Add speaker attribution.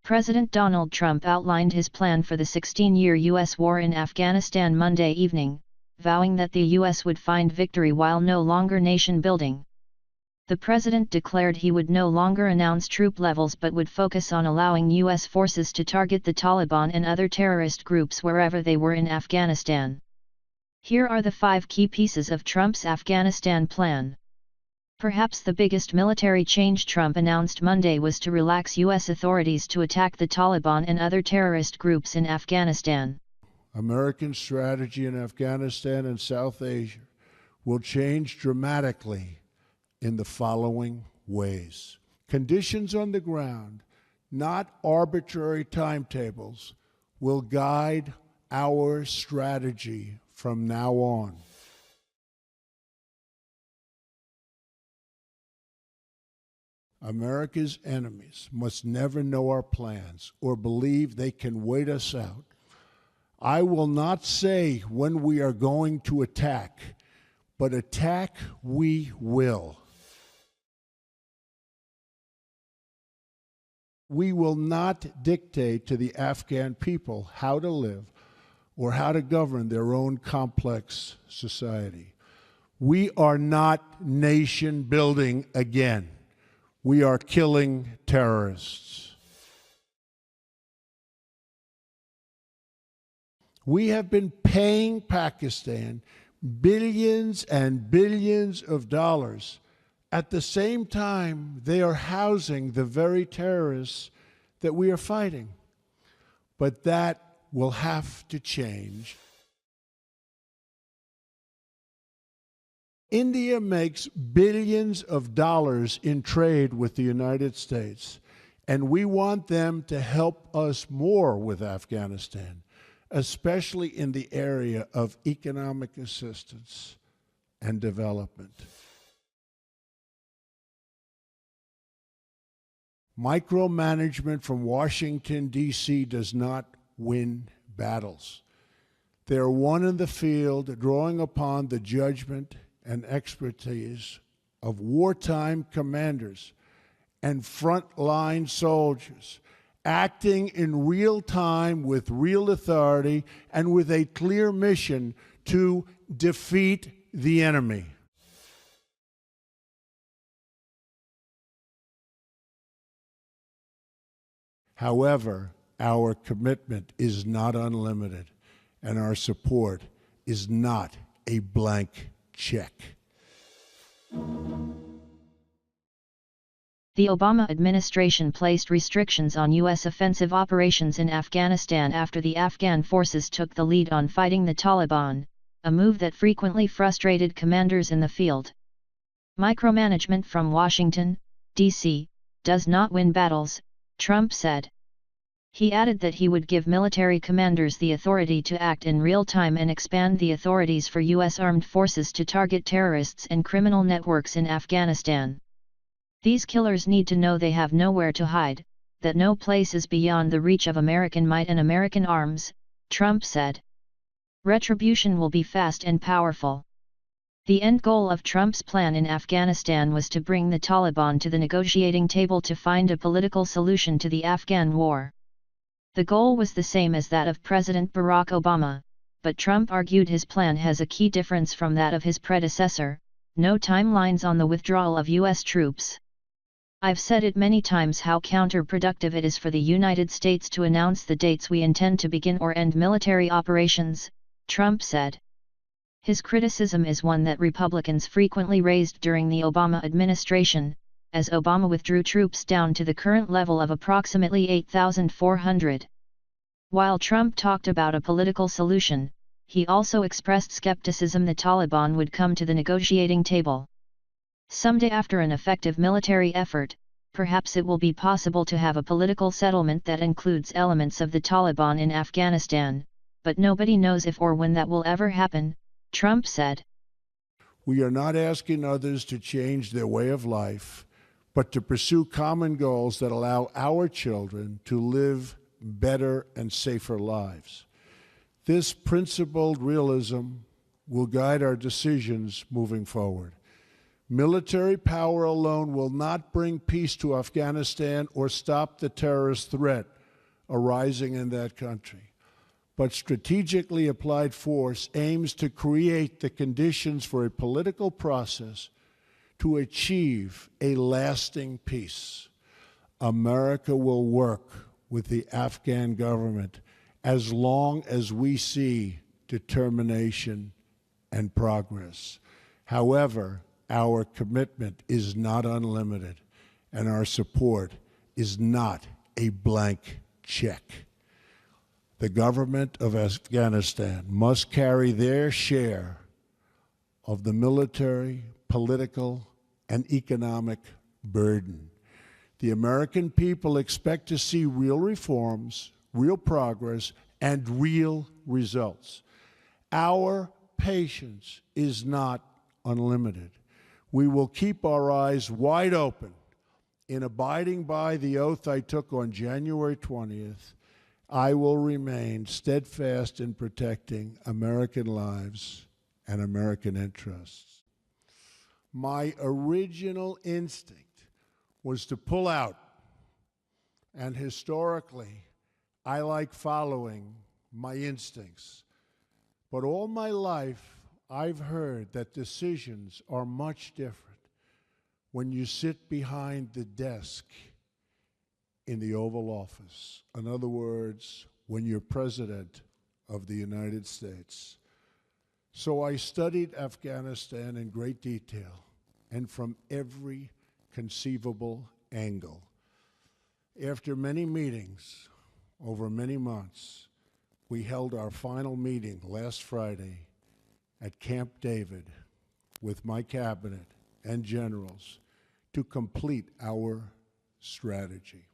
Speaker 1: President Donald Trump outlined his plan for the 16-year U.S. war in Afghanistan Monday evening, vowing that the U.S. would find victory while no longer nation-building. The president declared he would no longer announce troop levels but would focus on allowing U.S. forces to target the Taliban and other terrorist groups wherever they were in Afghanistan. Here are the 5 key pieces of Trump's Afghanistan plan. Perhaps the biggest military change Trump announced Monday was to relax U.S. authorities to attack the Taliban and other terrorist groups in Afghanistan.
Speaker 2: American strategy in Afghanistan and South Asia will change dramatically in the following ways. Conditions on the ground, not arbitrary timetables, will guide our strategy from now on. America's enemies must never know our plans or believe they can wait us out. I will not say when we are going to attack, but attack we will. We will not dictate to the Afghan people how to live or how to govern their own complex society. We are not nation building again. We are killing terrorists. We have been paying Pakistan billions and billions of dollars. At the same time, they are housing the very terrorists that we are fighting. But that will have to change. India makes billions of dollars in trade with the United States, and we want them to help us more with Afghanistan, especially in the area of economic assistance and development. Micromanagement from Washington, D.C. does not win battles. They are won in the field, drawing upon the judgment and expertise of wartime commanders and frontline soldiers, acting in real time with real authority and with a clear mission to defeat the enemy. However, our commitment is not unlimited, and our support is not a blank check.
Speaker 1: The Obama administration placed restrictions on U.S. offensive operations in Afghanistan after the Afghan forces took the lead on fighting the Taliban, a move that frequently frustrated commanders in the field. Micromanagement from Washington, D.C., does not win battles, Trump said. He added that he would give military commanders the authority to act in real time and expand the authorities for U.S. armed forces to target terrorists and criminal networks in Afghanistan. These killers need to know they have nowhere to hide, that no place is beyond the reach of American might and American arms, Trump said. Retribution will be fast and powerful. The end goal of Trump's plan in Afghanistan was to bring the Taliban to the negotiating table to find a political solution to the Afghan war. The goal was the same as that of President Barack Obama, but Trump argued his plan has a key difference from that of his predecessor: no timelines on the withdrawal of U.S. troops. I've said it many times how counterproductive it is for the United States to announce the dates we intend to begin or end military operations, Trump said. His criticism is one that Republicans frequently raised during the Obama administration, as Obama withdrew troops down to the current level of approximately 8,400. While Trump talked about a political solution, he also expressed skepticism the Taliban would come to the negotiating table. Someday, after an effective military effort, perhaps it will be possible to have a political settlement that includes elements of the Taliban in Afghanistan, but nobody knows if or when that will ever happen, Trump said.
Speaker 2: We are not asking others to change their way of life, but to pursue common goals that allow our children to live better and safer lives. This principled realism will guide our decisions moving forward. Military power alone will not bring peace to Afghanistan or stop the terrorist threat, arising in that country. But strategically applied force aims to create the conditions for a political process to achieve a lasting peace. America will work with the Afghan government as long as we see determination and progress. However, our commitment is not unlimited, and our support is not a blank check. The government of Afghanistan must carry their share of the military, political, and economic burden. The American people expect to see real reforms, real progress, and real results. Our patience is not unlimited. We will keep our eyes wide open in abiding by the oath I took on January 20th. I will remain steadfast in protecting American lives and American interests. My original instinct was to pull out, and historically, I like following my instincts. But all my life, I've heard that decisions are much different when you sit behind the desk in the Oval Office. In other words, when you're President of the United States. So I studied Afghanistan in great detail and from every conceivable angle. After many meetings over many months, we held our final meeting last Friday at Camp David with my cabinet and generals to complete our strategy.